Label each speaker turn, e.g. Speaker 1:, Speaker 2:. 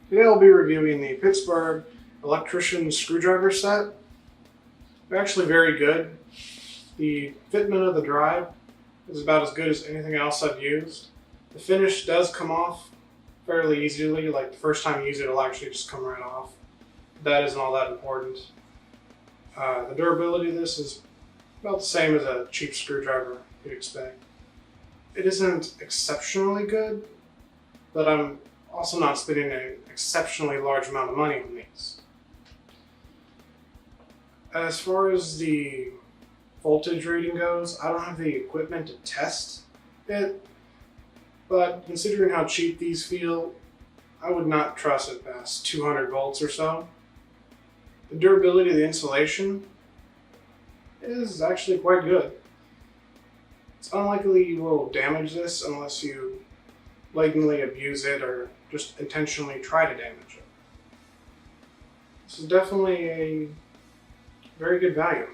Speaker 1: Today I'll be reviewing the Pittsburgh electrician screwdriver set. They're actually very good. The fitment of the drive is about as good as anything else I've used. The finish does come off fairly easily, like the first time you use it, it'll actually just come right off. That isn't all that important. The durability of this is about the same as a cheap screwdriver you'd expect. It isn't exceptionally good, but I'm also not spending an exceptionally large amount of money on these. As far as the voltage rating goes, I don't have the equipment to test it, but considering how cheap these feel, I would not trust it past 200 volts or so. The durability of the insulation is actually quite good. It's unlikely you will damage this unless you blatantly abuse it or just intentionally try to damage it. This is definitely a very good value.